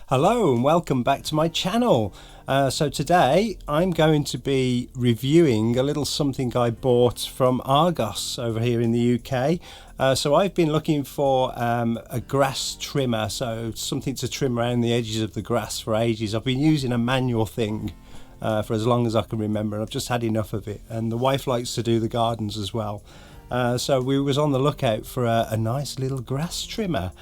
Hello and welcome back to my channel. So today I'm going to be reviewing a little something I bought from Argos over here in the UK. So I've been looking for a grass trimmer, so something to trim around the edges of the grass for ages. I've been using a manual thing for as long as I can remember, and I've just had enough of it, and the wife likes to do the gardens as well. So we was on the lookout for a nice little grass trimmer,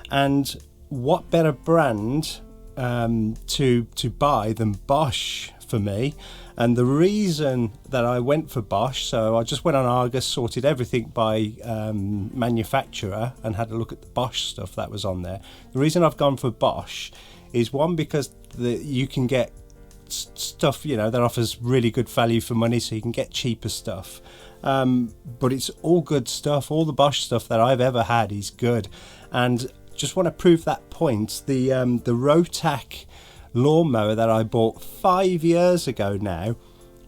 and what better brand to buy than Bosch for me. And the reason that I went for Bosch, so I just went on Argos, sorted everything by manufacturer and had a look at the Bosch stuff that was on there. The reason I've gone for Bosch is, one, because you can get stuff, you know, that offers really good value for money, so you can get cheaper stuff, but it's all good stuff. All the Bosch stuff that I've ever had is good. And just want to prove that point. The Rotac lawnmower that I bought 5 years ago now,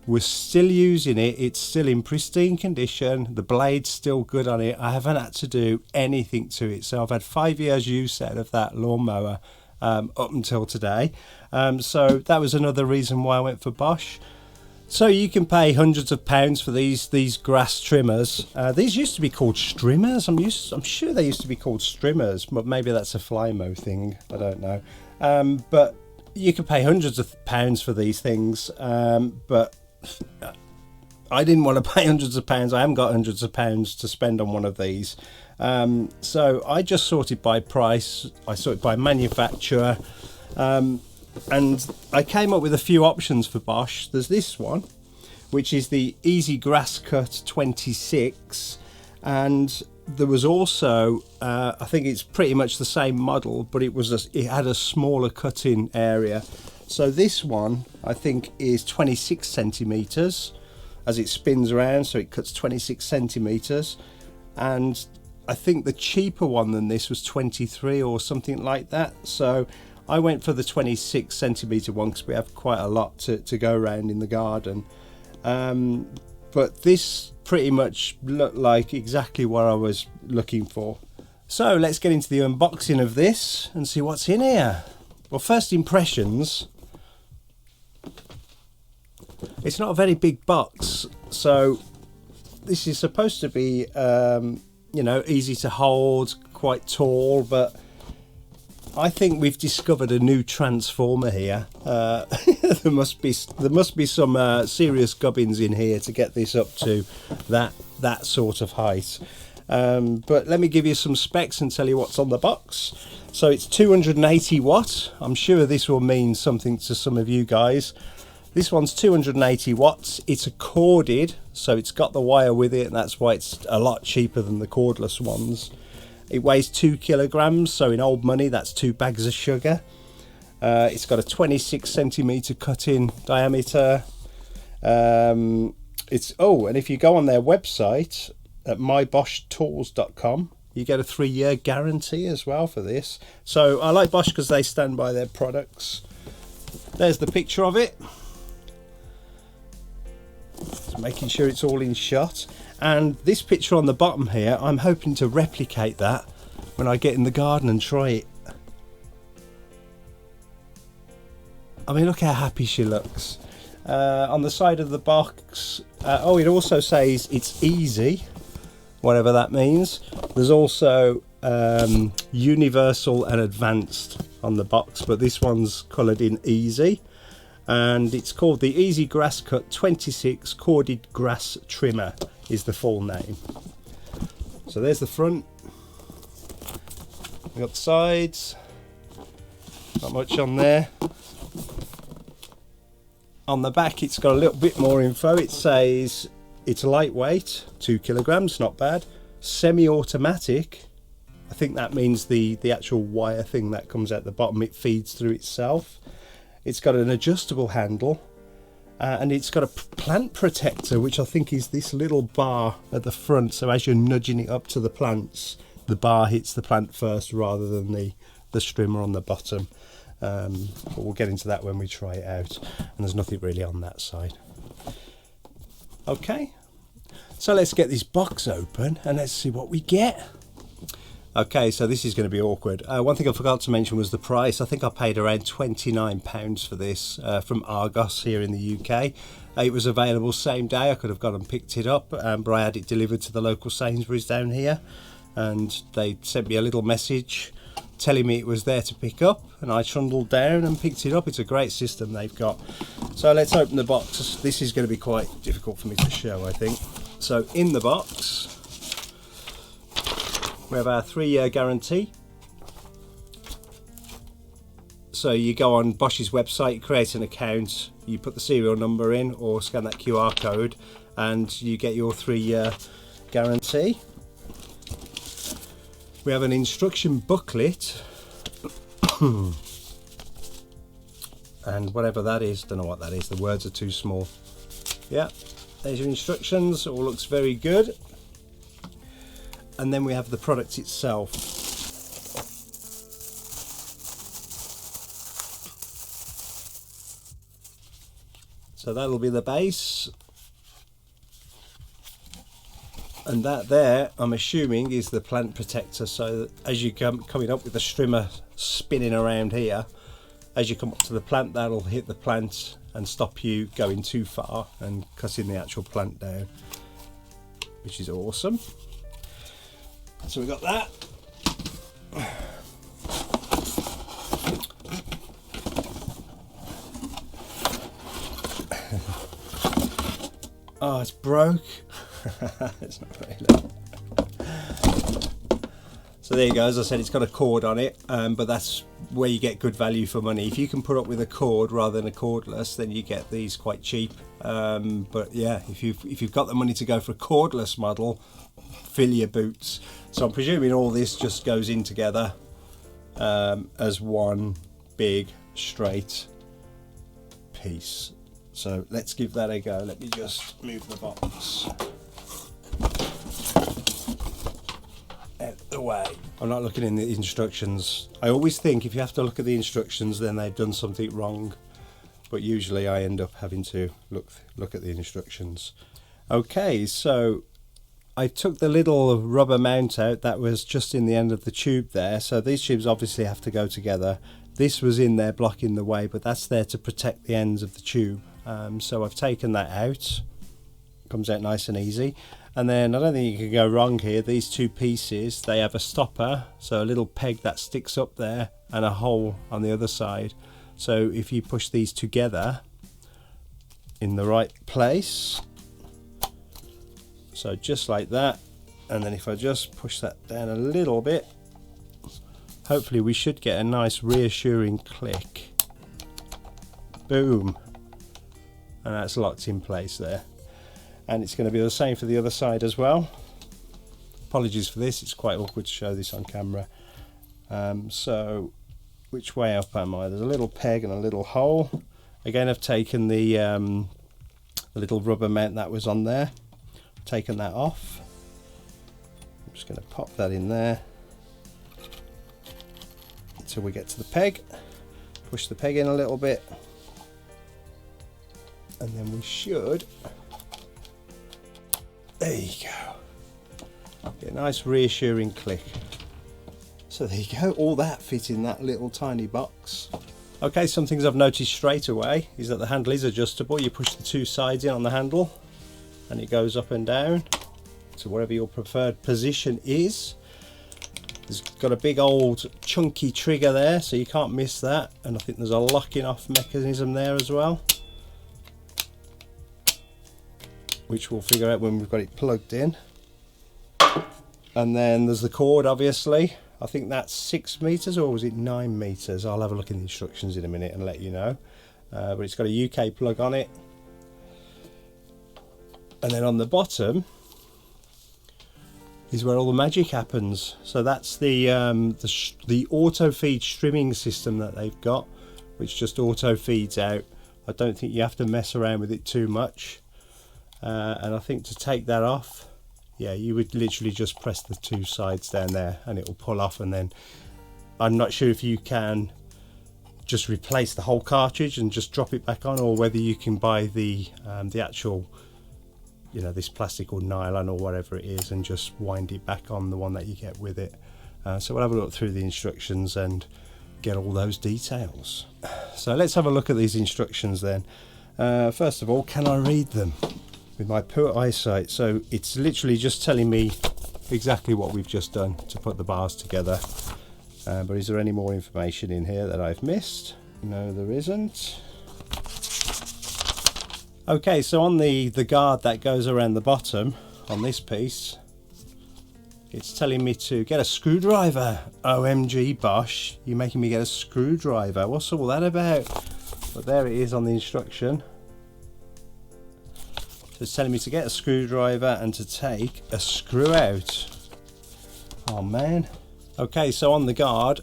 we're still using it. It's still in pristine condition. The blade's still good on it. I haven't had to do anything to it. So I've had 5 years use out of that lawnmower up until today. So that was another reason why I went for Bosch. So you can pay hundreds of pounds for these grass trimmers. These used to be called strimmers. I'm sure they used to be called strimmers, but maybe that's a Flymo thing. I don't know. But you can pay hundreds of pounds for these things. But I didn't want to pay hundreds of pounds. I haven't got hundreds of pounds to spend on one of these. So I just sorted by price. I sorted by manufacturer. And I came up with a few options for Bosch. There's this one, which is the Easy Grass Cut 26, and there was also I think it's pretty much the same model, but it had a smaller cutting area. So this one I think is 26 centimeters as it spins around, so it cuts 26 centimeters, and I think the cheaper one than this was 23 or something like that. So I went for the 26 centimeter one because we have quite a lot to go around in the garden. But this pretty much looked like exactly what I was looking for. So let's get into the unboxing of this and see what's in here. Well, first impressions, it's not a very big box. So this is supposed to be, you know, easy to hold, quite tall, but I think we've discovered a new transformer here. There must be some serious gubbins in here to get this up to that sort of height. But let me give you some specs and tell you what's on the box. So it's 280 watt. I'm sure this will mean something to some of you guys. This one's 280 watts. It's a corded, so it's got the wire with it, and that's why it's a lot cheaper than the cordless ones. It weighs 2 kilograms, so in old money that's 2 bags of sugar. It's got a 26 centimeter cutting diameter. And if you go on their website at myboschtools.com, you get a 3-year guarantee as well for this. So I like Bosch because they stand by their products. There's the picture of it. Just making sure it's all in shot. And this picture on the bottom here, I'm hoping to replicate that when I get in the garden and try it. I mean, look how happy she looks. On the side of the box, it also says it's easy, whatever that means. There's also universal and advanced on the box, but this one's coloured in easy. And it's called the Easy Grass Cut 26 Corded Grass Trimmer is the full name. So there's the front. We've got the sides. Not much on there. On the back it's got a little bit more info. It says it's lightweight, 2 kilograms, not bad. Semi-automatic. I think that means the actual wire thing that comes out the bottom, it feeds through itself. It's got an adjustable handle, and it's got a plant protector, which I think is this little bar at the front. So as you're nudging it up to the plants, the bar hits the plant first rather than the strimmer on the bottom. But we'll get into that when we try it out. And there's nothing really on that side. Okay, so let's get this box open and let's see what we get. Okay, so this is going to be awkward. One thing I forgot to mention was the price. I think I paid around £29 for this from Argos here in the UK. It was available same day. I could have gone and picked it up, but I had it delivered to the local Sainsbury's down here, and they sent me a little message telling me it was there to pick up, and I trundled down and picked it up. It's a great system they've got. So let's open the box. This is going to be quite difficult for me to show, I think. So in the box we have our 3-year guarantee. So you go on Bosch's website, create an account, you put the serial number in or scan that QR code, and you get your 3-year guarantee. We have an instruction booklet and whatever that is, don't know what that is, the words are too small. Yeah, there's your instructions, all looks very good. And then we have the product itself. So that'll be the base. And that there, I'm assuming, is the plant protector. So that as you coming up with the strimmer spinning around here, as you come up to the plant, that'll hit the plant and stop you going too far and cutting the actual plant down, which is awesome. So we got that. Oh, it's broke. It's not very low. So there you go. As I said, it's got a cord on it, but that's where you get good value for money. If you can put up with a cord rather than a cordless, then you get these quite cheap. But yeah, if you've got the money to go for a cordless model, fill your boots. So I'm presuming all this just goes in together as one big straight piece. So let's give that a go. Let me just move the box out the way. I'm not looking in the instructions. I always think if you have to look at the instructions, then they've done something wrong, but usually I end up having to look at the instructions. Okay, so I took the little rubber mount out that was just in the end of the tube there. So these tubes obviously have to go together. This was in there blocking the way, but that's there to protect the ends of the tube. So I've taken that out. Comes out nice and easy. And then I don't think you can go wrong here. These two pieces, they have a stopper, so a little peg that sticks up there and a hole on the other side. So if you push these together in the right place, so just like that, and then if I just push that down a little bit, hopefully we should get a nice reassuring click. Boom. And that's locked in place there. And it's going to be the same for the other side as well. Apologies for this, it's quite awkward to show this on camera. So which way up am I? There's a little peg and a little hole. Again, I've taken the little rubber mount that was on there, taken that off. I'm just going to pop that in there until we get to the peg. Push the peg in a little bit, and then we should, there you go, get a nice reassuring click. So there you go, all that fit in that little tiny box. Okay, some things I've noticed straight away is that the handle is adjustable. You push the two sides in on the handle and it goes up and down to wherever your preferred position is. It's got a big old chunky trigger there, so you can't miss that, and I think there's a locking off mechanism there as well, which we'll figure out when we've got it plugged in. And then there's the cord, obviously. I think that's 6 meters, or was it 9 meters? I'll have a look in the instructions in a minute and let you know. But it's got a UK plug on it. And then on the bottom is where all the magic happens. So that's the auto feed strimming system that they've got, which just auto feeds out. I don't think you have to mess around with it too much. And I think to take that off, yeah, you would literally just press the two sides down there and it will pull off. And then I'm not sure if you can just replace the whole cartridge and just drop it back on, or whether you can buy the actual, you know, this plastic or nylon or whatever it is, and just wind it back on the one that you get with it. So we'll have a look through the instructions and get all those details. So let's have a look at these instructions then. First of all, can I read them with my poor eyesight? So it's literally just telling me exactly what we've just done to put the bars together. But is there any more information in here that I've missed? No, there isn't. Okay, so on the guard that goes around the bottom on this piece, it's telling me to get a screwdriver. OMG Bosch, you're making me get a screwdriver. What's all that about? But there it is on the instruction. So it's telling me to get a screwdriver and to take a screw out. Oh man. Okay, so on the guard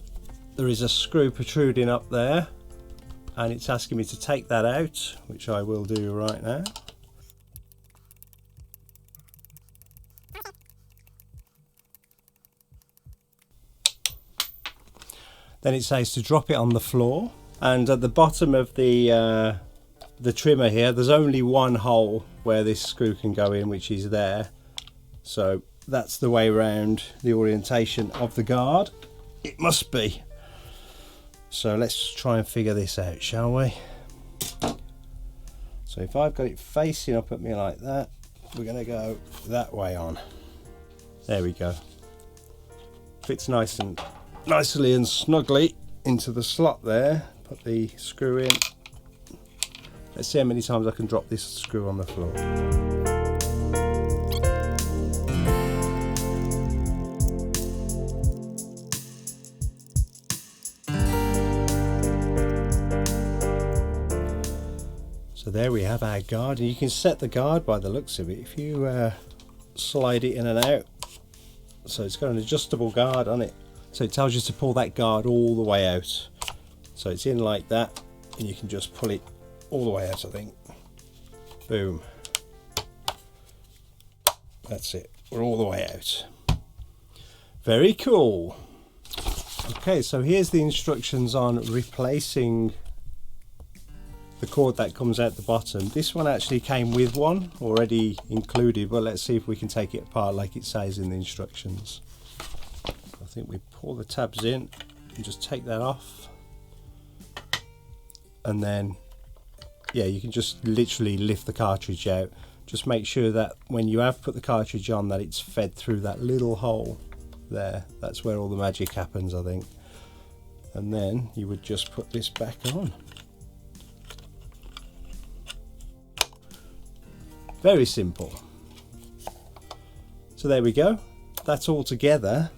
there is a screw protruding up there, and it's asking me to take that out, which I will do right now. Then it says to drop it on the floor, and at the bottom of the trimmer here there's only one hole where this screw can go in, which is there. So that's the way around the orientation of the guard. It must be. So let's try and figure this out, shall we? So if I've got it facing up at me like that, we're going to go that way on. There we go. Fits nicely and snugly into the slot there. Put the screw in. Let's see how many times I can drop this screw on the floor. So there we have our guard, and you can set the guard by the looks of it if you slide it in and out. So it's got an adjustable guard on it. So it tells you to pull that guard all the way out. So it's in like that, and you can just pull it all the way out, I think. Boom. That's it. We're all the way out. Very cool. Okay, so here's the instructions on replacing the cord that comes out the bottom. This one actually came with one already included, but let's see if we can take it apart like it says in the instructions. I think we pull the tabs in and just take that off, and then yeah, you can just literally lift the cartridge out. Just make sure that when you have put the cartridge on that it's fed through that little hole there. That's where all the magic happens, I think. And then you would just put this back on. Very simple. So there we go. That's all together.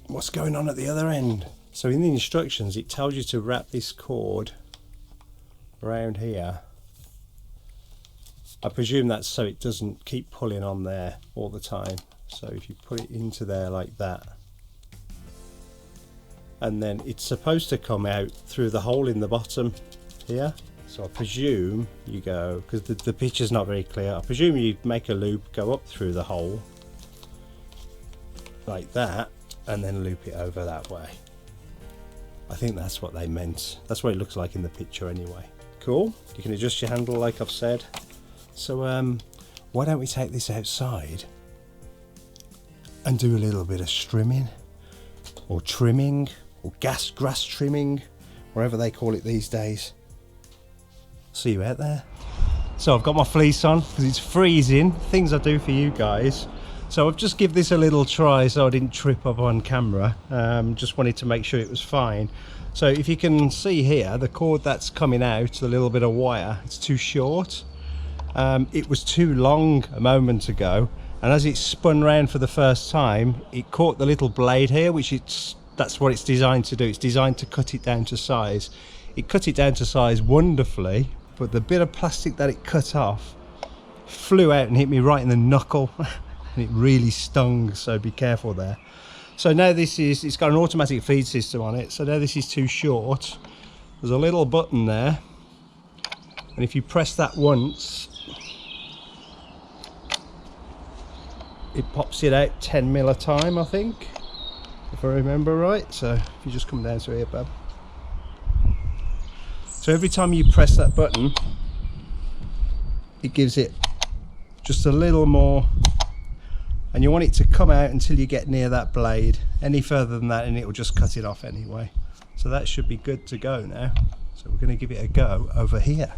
What's going on at the other end? So in the instructions it tells you to wrap this cord around here. I presume that's so it doesn't keep pulling on there all the time. So if you put it into there like that, and then it's supposed to come out through the hole in the bottom here. So I presume you go, because the picture's not very clear, I presume you make a loop, go up through the hole like that, and then loop it over that way. I think that's what they meant. That's what it looks like in the picture anyway. Cool. You can adjust your handle like I've said. So why don't we take this outside and do a little bit of strimming or trimming or grass trimming, wherever they call it these days. See you out there. So I've got my fleece on because it's freezing. Things I do for you guys. So I've just give this a little try so I didn't trip up on camera. Just wanted to make sure it was fine. So if you can see here, the cord that's coming out, the little bit of wire, it's too short. It was too long a moment ago, and as it spun round for the first time, it caught the little blade here, that's what it's designed to do. It's designed to cut it down to size. It cut it down to size wonderfully, but the bit of plastic that it cut off flew out and hit me right in the knuckle. And it really stung, so be careful there. So now it's got an automatic feed system on it, so now this is too short. There's a little button there, and if you press that once, it pops it out 10 mil a time, I think, if I remember right. So if you just come down to here, bub. So every time you press that button, it gives it just a little more and you want it to come out until you get near that blade. Any further than that and it will just cut it off anyway. So that should be good to go now. So we're going to give it a go over here.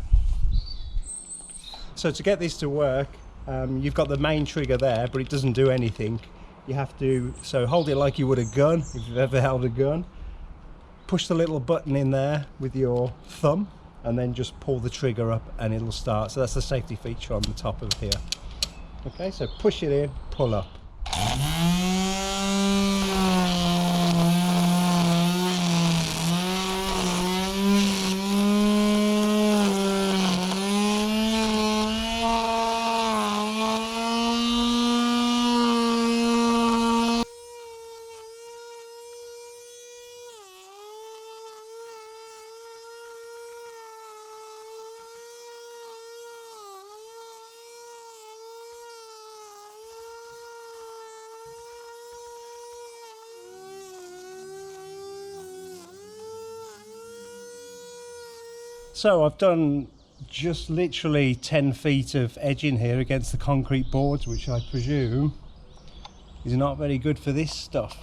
So to get this to work, you've got the main trigger there, but it doesn't do anything. You have to, so hold it like you would a gun, if you've ever held a gun. Push the little button in there with your thumb, and then just pull the trigger up and it'll start. So that's the safety feature on the top of here. Okay, so push it in, pull up. So I've done just literally 10 feet of edging here against the concrete boards, which I presume is not very good for this stuff.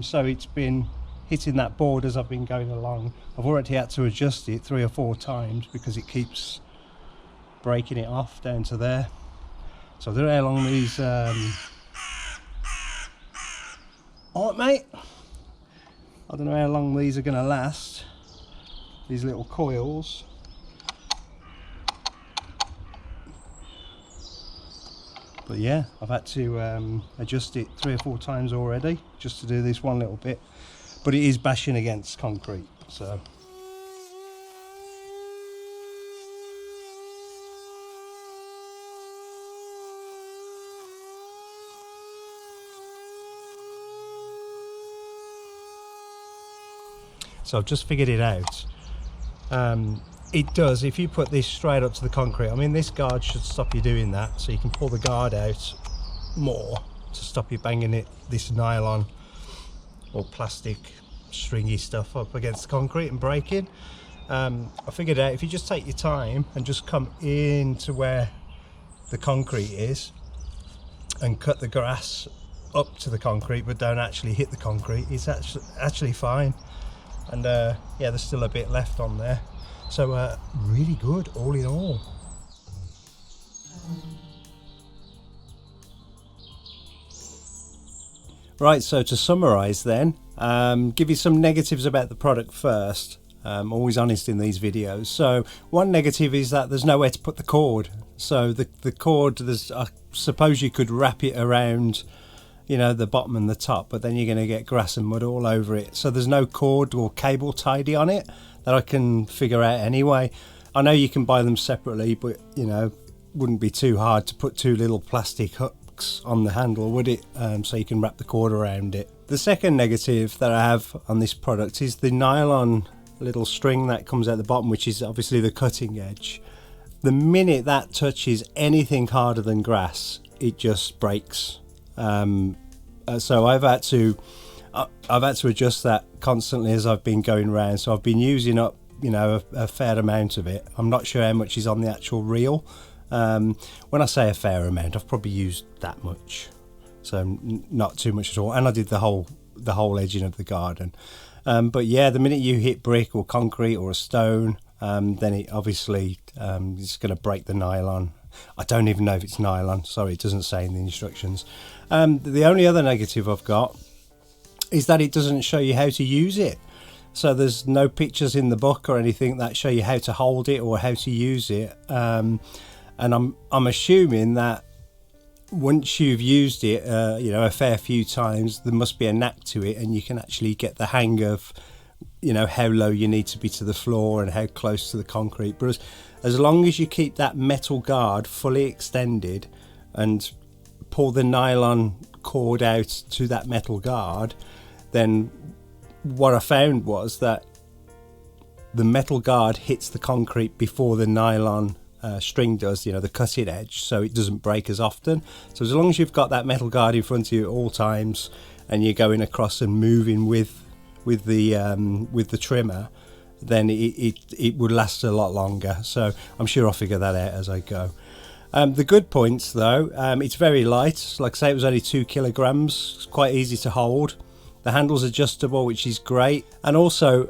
So it's been hitting that board as I've been going along. I've already had to adjust it 3 or 4 times because it keeps breaking it off down to there. So I don't know how long these... Alright mate, I don't know how long these are going to last. These little coils. But yeah, I've had to adjust it 3 or 4 times already just to do this one little bit, but it is bashing against concrete. So I've just figured it out. It does, if you put this straight up to the concrete, I mean this guard should stop you doing that, so you can pull the guard out more to stop you banging this nylon or plastic stringy stuff up against the concrete and breaking. I figured out if you just take your time and just come into where the concrete is and cut the grass up to the concrete but don't actually hit the concrete, it's actually fine. And yeah, there's still a bit left on there. So really good all in all. Right, so to summarise then, give you some negatives about the product first. Always honest in these videos. So one negative is that there's nowhere to put the cord. So the cord, I suppose you could wrap it around, you know, the bottom and the top, but then you're going to get grass and mud all over it. So there's no cord or cable tidy on it that I can figure out anyway. I know you can buy them separately, but you know, wouldn't be too hard to put 2 little plastic hooks on the handle, would it? So you can wrap the cord around it. The second negative that I have on this product is the nylon little string that comes at the bottom, which is obviously the cutting edge. The minute that touches anything harder than grass, it just breaks. So I've had to adjust that constantly as I've been going around. So I've been using up, you know, a fair amount of it. I'm not sure how much is on the actual reel. When I say a fair amount, I've probably used that much, so not too much at all. And I did the whole edging of the garden. But yeah, the minute you hit brick or concrete or a stone, then it obviously is going to break the nylon. I don't even know if it's nylon. Sorry, it doesn't say in the instructions. The only other negative I've got is that it doesn't show you how to use it. So there's no pictures in the book or anything that show you how to hold it or how to use it. And I'm assuming that once you've used it, you know, a fair few times, there must be a knack to it, and you can actually get the hang of, you know, how low you need to be to the floor and how close to the concrete. But as long as you keep that metal guard fully extended and pull the nylon cord out to that metal guard, then what I found was that the metal guard hits the concrete before the nylon string does, you know, the cutting edge, so it doesn't break as often. So as long as you've got that metal guard in front of you at all times and you're going across and moving with the trimmer, then it would last a lot longer. So I'm sure I'll figure that out as I go. The good points though, it's very light. Like I say, it was only 2 kilograms. It's quite easy to hold. The handle's adjustable, which is great. And also,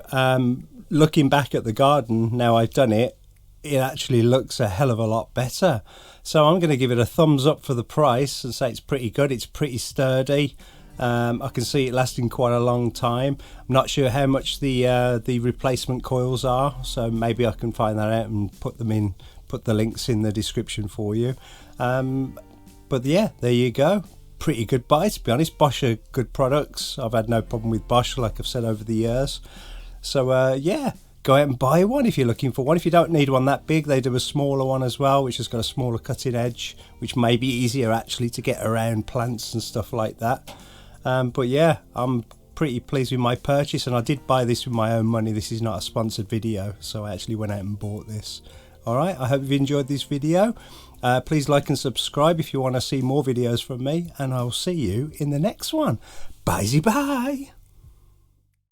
looking back at the garden, now I've done it, it actually looks a hell of a lot better. So I'm going to give it a thumbs up for the price and say it's pretty good. It's pretty sturdy. I can see it lasting quite a long time. I'm not sure how much the replacement coils are, so maybe I can find that out and put the links in the description for you. But yeah, there you go. Pretty good buy, to be honest. Bosch are good products. I've had no problem with Bosch, like I've said over the years. So yeah, go out and buy one if you're looking for one. If you don't need one that big, they do a smaller one as well, which has got a smaller cutting edge, which may be easier actually to get around plants and stuff like that. But yeah, I'm pretty pleased with my purchase, and I did buy this with my own money. This is not a sponsored video, so I actually went out and bought this. Alright, I hope you've enjoyed this video. Please like and subscribe if you want to see more videos from me, and I'll see you in the next one. Bye-bye.